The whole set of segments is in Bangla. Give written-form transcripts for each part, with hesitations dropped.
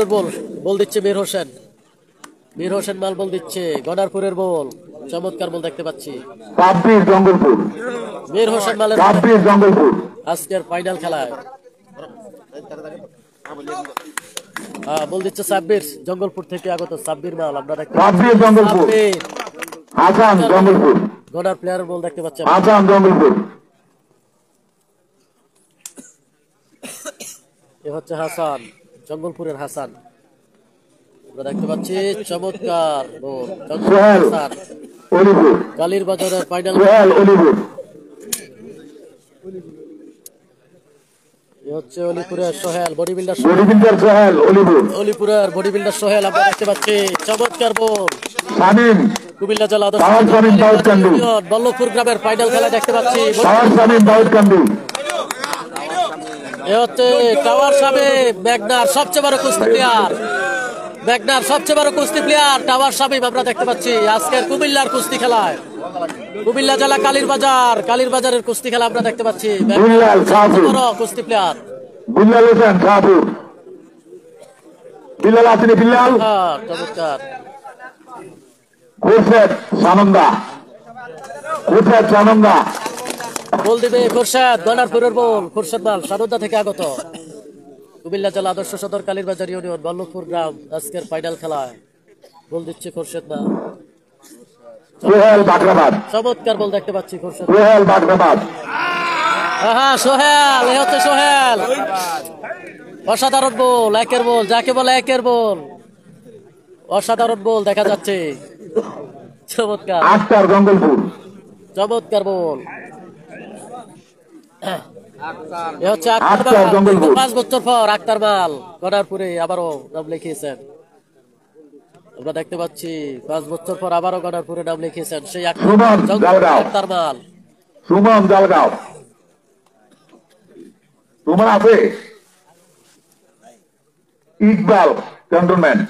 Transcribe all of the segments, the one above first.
গণারপুরের বল, বল দিচ্ছে মীর হোসেন। মীর হোসেন মাল বল দিচ্ছে, গণারপুরের বল, চমৎকার বল দেখতে পাচ্ছি। জঙ্গলপুর, মীর হোসেন মালের জঙ্গলপুর আজকের ফাইনাল খেলায় বল দিচ্ছে সাব্বির, জঙ্গলপুর থেকে আগত সাব্বির মাল। আমরা দেখতে জঙ্গলপুর, হাসান জঙ্গলপুর, গণার প্লেয়ারের বল দেখতে পাচ্ছি হাসান জঙ্গলপুর। এ হচ্ছে হাসান, জঙ্গলপুরের হাসান। আমরা দেখতে পাচ্ছি চমৎকার বল, হাসান কালীর বাজারের ফাইনাল। হচ্ছে অলিপুরের সোহেল, বডি বিল্ডার সোহেল, অলিপুরের বডি বিল্ডার সোহেল। আমরা দেখতে পাচ্ছি চমৎকার বল, কুমিল্লা জেলা বল্লভপুর গ্রামের ফাইনাল খেলা দেখতে পাচ্ছি। এ হচ্ছে টাওয়ার শামীম, মেঘনার সবচেয়ে বড় কুস্তি প্লেয়ার, মেঘনার সবচেয়ে বড় কুস্তি প্লেয়ার টাওয়ার শামীম। আমরা দেখতে পাচ্ছি আজকের কুমিল্লার কুস্তি খেলায়, কুমিল্লা জেলা কালীর বাজারের কুস্তি খেলা আমরা দেখতে পাচ্ছি। বড় কুস্তি প্লেয়ার বিল্লাল হোসেন শাহপুর, বিল্লাল আসেনি, বিল্লাল চমৎকার। খোরশেদ সানন্দা বল দিবে খোরশেদ, গণারপুরের বল, খোরশেদ মাল সানন্দা থেকে আগত। কুমিল্লা জেলা আদর্শ সদর কালীর বাজার ইউনিয়ন বল্লভপুর গ্রাম আজকের ফাইনাল খেলায় বল দিচ্ছে খোরশেদ মাল। চমৎকার বল দেখতে পাচ্ছি খোরশেদ, সোহেল। এ হচ্ছে সোহেল, অসাধারণ বল, একের বল, যাকে বলে একের বল, অসাধারণ বল দেখা যাচ্ছে। চমৎকার জঙ্গলপুর, চমৎকার বল। এ হচ্ছে 5 বছর পর আক্তার মাল গণারপুরে আবারও নাম লিখিয়েছেন। আমরা দেখতে পাচ্ছি 5 বছর পর আবারও গণারপুরে নাম লিখিয়েছেন সেই আক্তার মাল। সুমন জালগাঁও, তোমার আছে ইকবাল ক্যান্টনমেন্ট,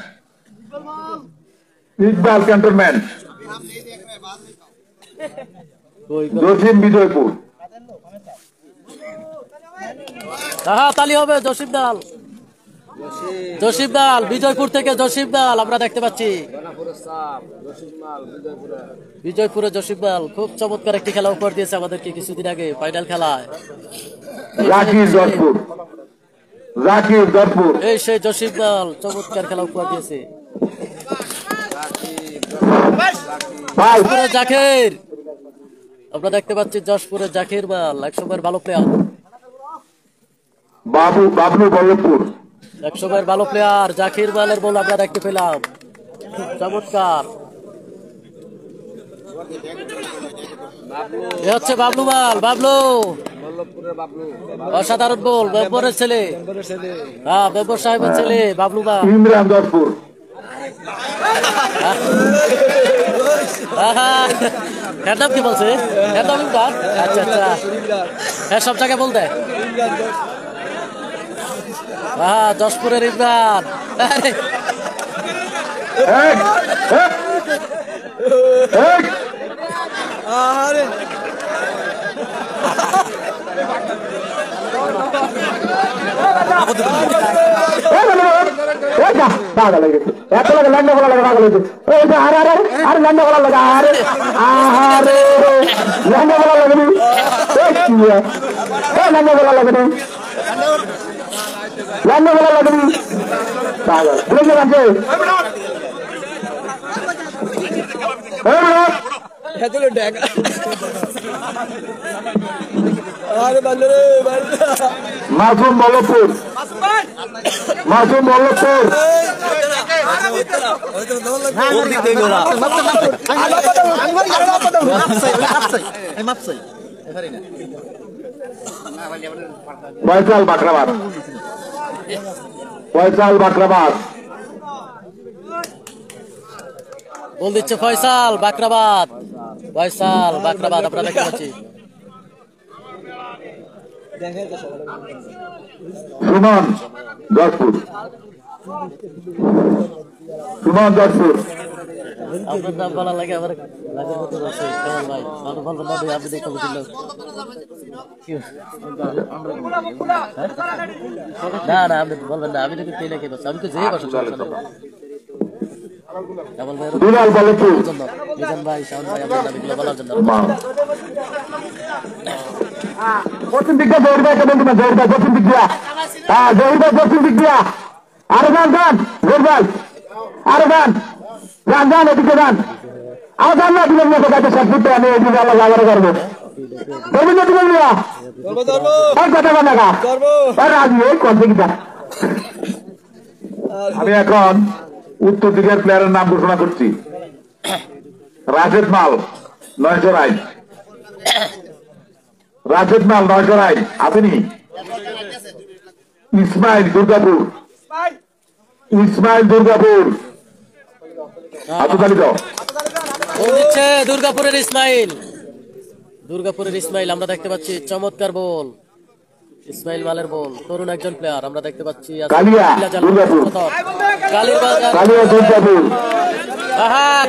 জসিম বিজয়পুর। তালি হবে জসিম দাল বিজয়পুর থেকে জসিম দাল আমরা দেখতে পাচ্ছি। বিজয়পুরে জসিম দাল খুব চমৎকার একটি খেলা উপহার দিয়েছে আমাদেরকে কিছুদিন আগে ফাইনাল খেলায়। এই সেই জসিম দাল চমৎকার খেলা উপহার দিয়েছে। জাকির, আমরা দেখতে পাচ্ছি যশপুরের জাকির মাল, একসময়ের ভালো প্লেয়ার, বাবলু বল্লভপুর, একসময়ের ভালো প্লেয়ার জাকির মালের বল আমরা দেখতে পেলাম। চমৎকার। এ হচ্ছে বাবলু মাল, অসাধারণ বল, মেম্বরের ছেলে, হ্যাঁ মেম্বর সাহেবের ছেলে বাবলু মাল। ইমরান দশপুর, এর নাম কি বলছে? এর নাম ইমরান? আচ্ছা, হ্যাঁ সব জায়গায় বল দেয়। যশপুরের ইমরান। পাগল হয়ে গেছে, এত লাগে ল্যান্ডা বলা লাগে, পাগল হয়েছে। আরে ল্যান্ডা বলা লাগে, আরে ল্যান্ডা বলা লাগে, ল্যান্ডা বলা লাগে, ল্যান্ডা বলা লাগে, পাগল বুঝে গেছে। মাসুম বল্লভপুর, ফয়সাল বাকরাবাদ, বল দিচ্ছে ফয়সাল বাকরাবাদ, আমরা দেখতে পাচ্ছি। সুমন যশপুর, আপনার নাম বলা লাগে আমার লাগের মতো আছে কেমন ভাই ভালো ভালো না ভাই আপনি দেখতে বুঝলেন না না আপনি বলবেন না আমি যদি পেলে কে বস আমি তো যেই বসে কেমন ভাই দুলাল বলে কি মিজান ভাই শাওন ভাই আপনার নাম এগুলো বলার জন্য পশ্চিম দিক দিয়ে জহির ভাইকে বলছি না জহির ভাই পশ্চিম দিক দিয়া হ্যাঁ জহির ভাই পশ্চিম দিক দিয়া আরে যান জহির ভাই আরে যান এদিকে যান আর যান না দিবেন না কাছে সব ফুটে আমি এদিকে আল্লাহ জাগারে করবো ধরবেন না দিবেন না কথা বলে না রাজি এই করছে কিটা আমি এখন উত্তর দিকের প্লেয়ারের নাম ঘোষণা করছি রাশেদ মাল 900 রাইট রাশেদ মাল 900 রাইট আপনি ইসমাইল দুর্গাপুর দিচ্ছে দুর্গাপুরের ইসমাইল আমরা দেখতে পাচ্ছি চমৎকার বল ইসমাইল মালের বল তরুণ একজন প্লেয়ার আমরা দেখতে পাচ্ছি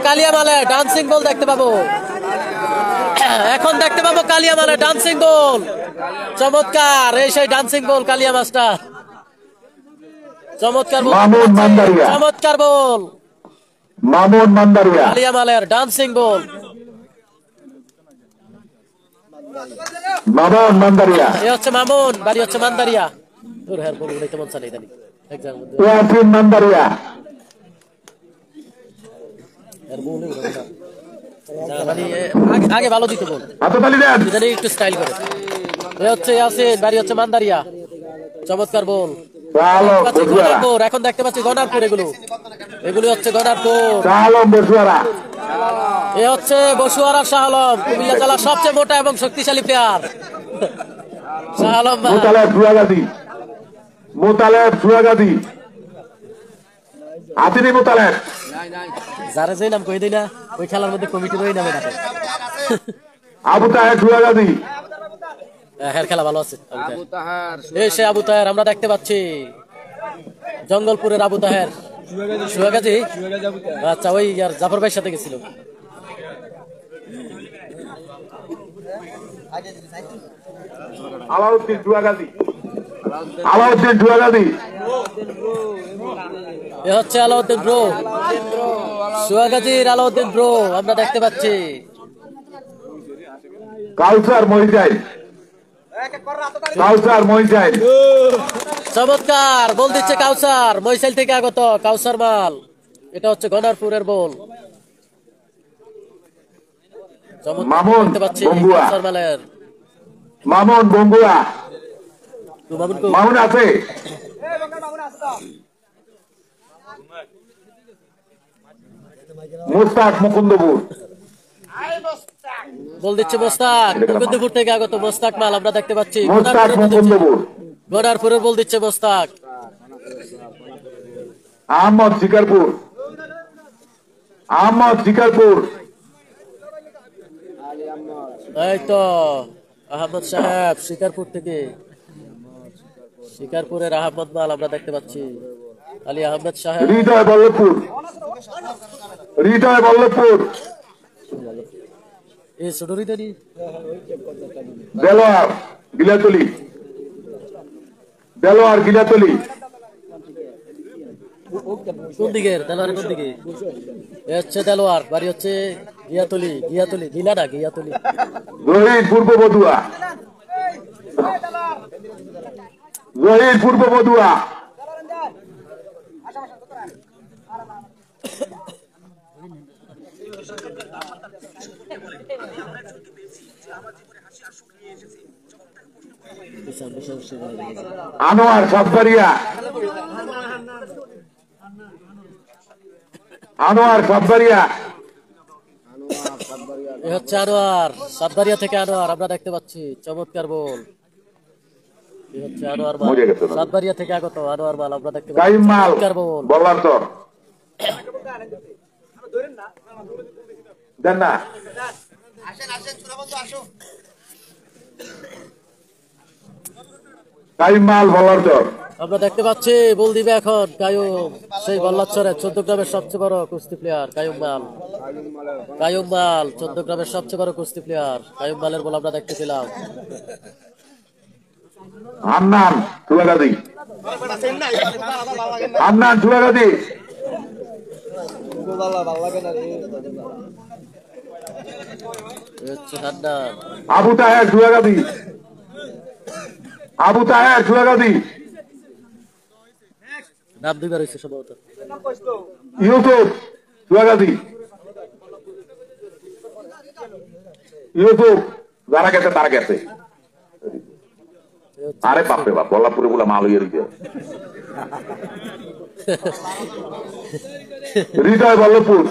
কালিয়া মালে ডান্সিং বল দেখতে পাবো এখন দেখতে পাবো কালিয়া মালে ডান্সিং বল চমৎকার এই সেই ডান্সিং বল কালিয়া মাস্টার চমৎকার বল মামুন মান্দারিয়া কালিয়া মালের ডান্সিং বল মামুন মান্দারিয়া এ হচ্ছে মামুন বাড়ি হচ্ছে মান্দারিয়া তোর হের বল উড়াইতে মন চালাই জানি ইয়াসিন মান্দারিয়া হের বল উড়াইতে মানে আগে ভালো দিতে বল জানি একটু স্টাইল করে এ হচ্ছে ইয়াসিন বাড়ি হচ্ছে মান্দারিয়া চমৎকার বল এখন দেখতে পাচ্ছি গনারপুর এগুলো হচ্ছে গনারপুর এ হচ্ছে বসুয়ারা শাহ আলম কুমিল্লা জেলার সবচেয়ে মোটা এবং শক্তিশালী প্লেয়ার শাহ আলম যারা যে নাম কই দিই না ওই খেলার মধ্যে কমিটির ওই নামে ডাকে আবু তাহের সুয়াগাদি হ্যাঁ খেলা ভালো আছে এই সে আবু তাহের আমরা দেখতে পাচ্ছি জঙ্গলপুরের আবু তাহের সুয়াগাজি আচ্ছা ওই আর জাফর ভাইয়ের সাথে গেছিল আলাউদ্দিন এ হচ্ছে আলাউদ্দিন ব্রো সুয়াগাজির আলাউদ্দিন ব্রো আমরা দেখতে পাচ্ছি কাউসার মইজাইল চমৎকার বল দিচ্ছে কাউসার মইসাইল থেকে আগত কাউসার মাল এটা হচ্ছে গনারপুরের বল মামুন বঙ্গুয়া মামুন আছে মুস্তাক মুকুন্দপুর বল দিচ্ছে মোস্তাক মুকুন্দপুর থেকে আগত মোস্তাক মাল আমরা দেখতে পাচ্ছি গনারপুরের বল দিচ্ছে মোস্তাক আহমদ শিকারপুর এই তো আহমদ সাহেব শিকারপুরের আহমদ মাল আমরা দেখতে পাচ্ছি আলী আহমেদ সাহেব হৃদয় বল্লভপুর এই ছোটরিদারি দেলোয়ার গিলাতলি কোন দিকের দেলোয়ারের কোন দিকে হচ্ছে দেলোয়ার বাড়ি হচ্ছে গিয়াতলি গিলা না গিয়াতলি জহির পূর্ব বদুয়া আনোয়ার সাতবাড়িয়া হচ্ছে আনোয়ার সাতবাড়িয়া থেকে আনোয়ার আমরা দেখতে পাচ্ছি চমৎকার বল হচ্ছে আনোয়ার মাল সাতবাড়িয়া থেকে আগত আনোয়ার মাল আমরা দেখতে পাচ্ছি চমৎকার বল বললাম তো দেন না কাইম মাল বলার দর আমরা দেখতে পাচ্ছি বল দিবে এখন কায়ুম, সেই বল্লাচরের 14 গ্রামের সবচেয়ে বড় কুস্তি প্লেয়ার কায়ুম মাল। 14 গ্রামের সবচেয়ে বড় কুস্তি প্লেয়ার কায়ুম মালের বল আমরা দেখতেছিলাম। আন্নান চুলাগাদি আবু তাহের চুলাগাদি নাম দুইবার হয়েছে সম্ভবত। ইউসুফ যারা গেছে তারা গেছে। আরে বাপরে বাপ, বল্লাপুরে বলে মাল হইয়ে দিতে হৃদয় বল্লভপুর,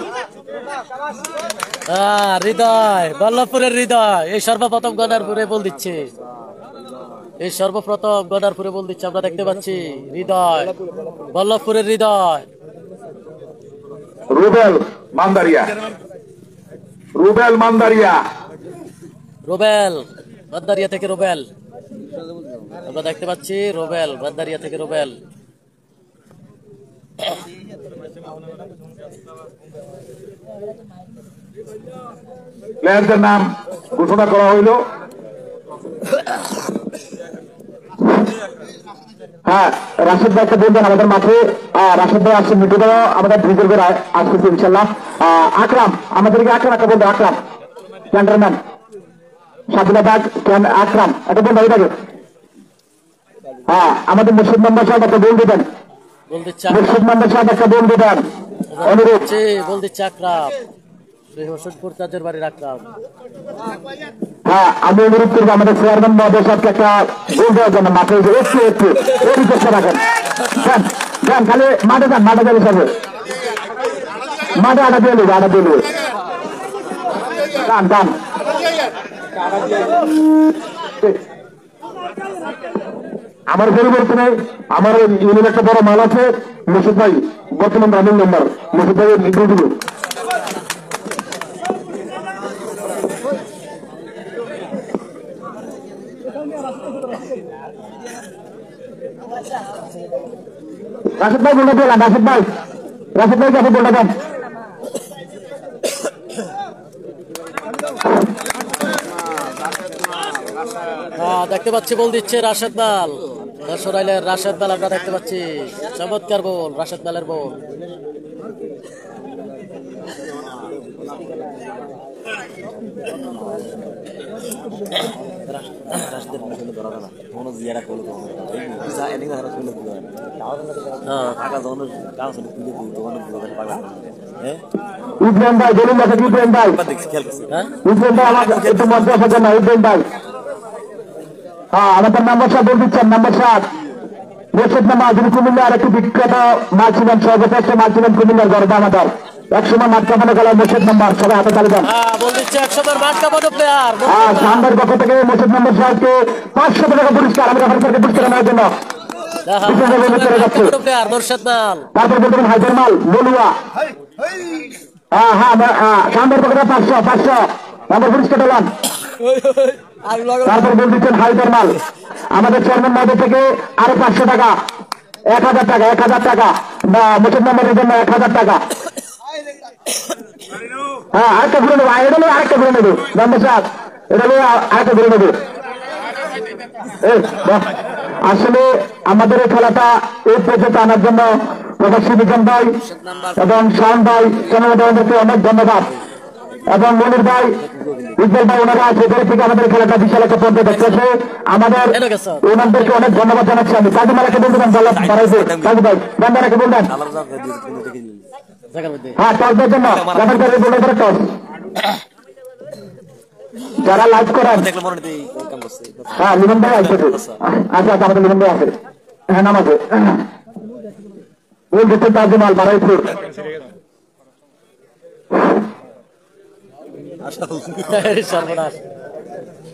হৃদয় বল্লভপুরের হৃদয় এই সর্বপ্রথম গণারপুরে বল দিচ্ছে, আমরা দেখতে পাচ্ছি হৃদয় বল্লভপুরের হৃদয়। রুবেল মান্দারিয়া থেকে রুবেল আমরা দেখতে পাচ্ছি, রুবেল বান্দারিয়া থেকে রুবেল। প্লেয়ারদের নাম ঘোষণা করা হইল। হ্যাঁ, রাশেদ ভাইকে বলবেন আমাদের মাঠে। রাশেদ ভাই আসছে, মিটু আমাদের ভিতর করে আসতেছে ইনশাল্লাহ। আকরাম আমাদেরকে বলবে, আকরাম ক্যান্টারম্যান স্বাধীনবাগ আকরাম, এটা বলবে এটাকে। হ্যাঁ, আমাদের মুর্শিদ মেম্বার সাহেব একটা বল দিবেন, অনুরোধ। বল দিচ্ছে আকরাম, হোসেনপুর চাঁদের বাড়ির আকরাম। হ্যাঁ, আমি অনুরোধ করবো আমাদের চেয়ারম্যান মহোদয় সাহেবকে একটা গোল দেওয়ার জন্য মাঠে একটু ওরই চেষ্টা রাখেন। যান খালি মাঠে যাবে সবে, মাঠে আটা দিয়ে নেবে টান আমার পরিবর্তনে আমার ইউনিয়ন একটা বড় মাল আছে। মুর্শিদ ভাই বর্তমান রানিং মেম্বার, মুর্শিদ ভাইয়ের নির্দেশ দিল। রাশেদ ভাই বলটা দিলাম, রাশেদ ভাইকে আপনি বলটা দেন। দেখতে পাচ্ছি বল দিচ্ছে রাশেদ মাল, রাশেদ মাল আমরা দেখতে পাচ্ছি। চমৎকার বল, রাশেদ মালের বল। ইব্রাহিম ভাই বলুন, ইব্রাহিম ভাই আমার একটু মঞ্চে আসার জন্য। ইব্রাহিম ভাই, হ্যাঁ আমাদের নাম্বার 7 বল দিচ্ছেন, নাম্বার 7 মোর্শেদ নামা, যিনি কুমিল্লার একটি বিখ্যাত মাল ছিলেন, সর্বশ্রেষ্ঠ মাল ছিলেন কুমিল্লার গর্ব আমাদের। একসময় মাঠ কামানো খেলায় মোর্শেদ নাম্বার, সবাই হাতে তালি দেন। সামনের পক্ষ থেকে মোর্শেদ নাম্বার সাহেবকে 500 টাকা পুরস্কার, আমরা সরকারকে পুরস্কার নেওয়ার জন্য। তারপর বলবেন হাইদার মাল বলুয়া, সামনের পক্ষ থেকে 500 আমরা পুরস্কার দিলাম। তারপর বল দিচ্ছেন হাইদার মাল, আমাদের চেয়ারম্যান মহোদয় থেকে আরো 500 টাকা, 1000 টাকা বা মোর্শেদ নাম্বারের জন্য 1000 টাকা। হ্যাঁ, আরেকটা ঘুরে নেবো, আরেকটা ঘুরে নেবো নাম্বার 7, এটা আরেকটা ঘুরে নেবো। আসলে আমাদের এই খেলাটা এই পর্যন্ত আনার জন্য প্রবাসী বিজন ভাই এবং শান ভাই জনগণকে অনেক ধন্যবাদ, এবং মনির ভাই, ইকবাল ভাই, ওনারা সেখানে থেকে আমাদের খেলাটা বিশাল একটা পর্যায়ে দেখতেছে। আমাদের ওনাদেরকে অনেক ধন্যবাদ জানাচ্ছি। আমি কাজী মালাকে বলবেন, বাড়াইছে কাজী ভাই বান্দারাকে বলবেন। হ্যাঁ, টসদের জন্য টস যারা লাইভ করেন। হ্যাঁ, লিমন ভাই আছে, আচ্ছা আমাদের লিমন ভাই আছে। হ্যাঁ, নাম আছে ওই গেছে তাজমাল বারাইপুর।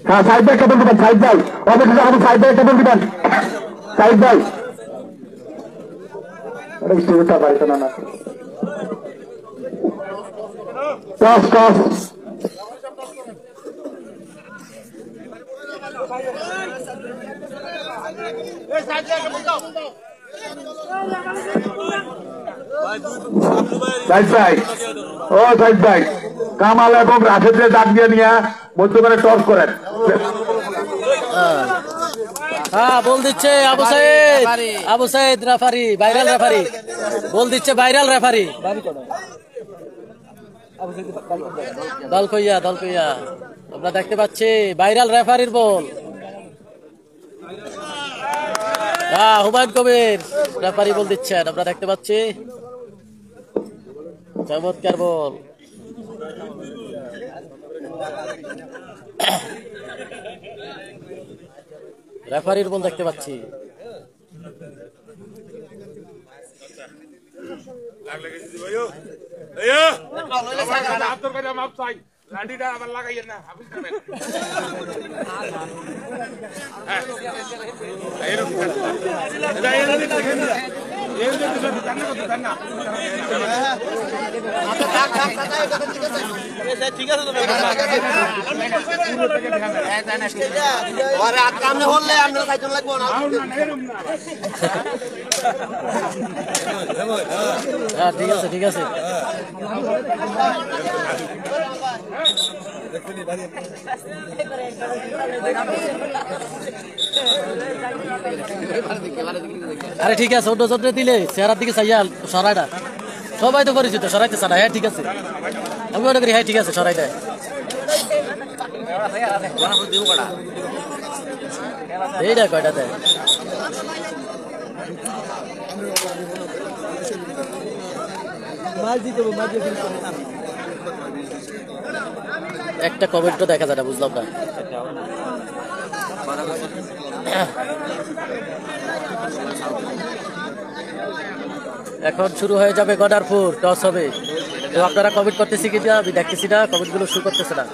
হ্যাঁ, সাইড ভাই কেবল দিবেন, সাইড ভাই অবশ্যই আমাদের সাইড ভাই কেবল দিবেন, সাইড ভাই বাড়িতে না টস টস। সাইড ভাই, ও সাইড ভাই, কামাল এবং রাশেদের ডাক দিয়ে নিয়ে মধ্যখানে টস করেন। হ্যাঁ, বল দিচ্ছে Abu Sayed referee, viral referee ball দিচ্ছে, ভাইরাল রেফারি দল কইয়া আমরা দেখতে পাচ্ছি ভাইরাল রেফারির বল। হ্যাঁ, হুমায়ুন কবির রেফারি বল দিচ্ছেন, আমরা দেখতে পাচ্ছি। চমৎকার বল। রেফারির বল দেখতে পাচ্ছি। ঠিক আছে, হলে আপনার সাইকেল লাগবো না। হ্যাঁ, ঠিক আছে আরে ঠিক আছে, অন্য জন্য দিলে চেহারার দিকে চাইয়া সরাইটা সবাই তো পরিচিত, সরাইতে চানা। হ্যাঁ ঠিক আছে, আমি মনে করি হ্যাঁ ঠিক আছে, সরাই দেয়। এইটা কয়টা দেয়? একটা কমেন্টও দেখা যায় না, বুঝলাম না। এখন শুরু হয়ে যাবে গদারপুর, টস হবে। তো আপনারা কমেন্ট করতেছি কিনা আমি দেখতেছি না, কমেন্ট গুলো শুরু করতেছে না।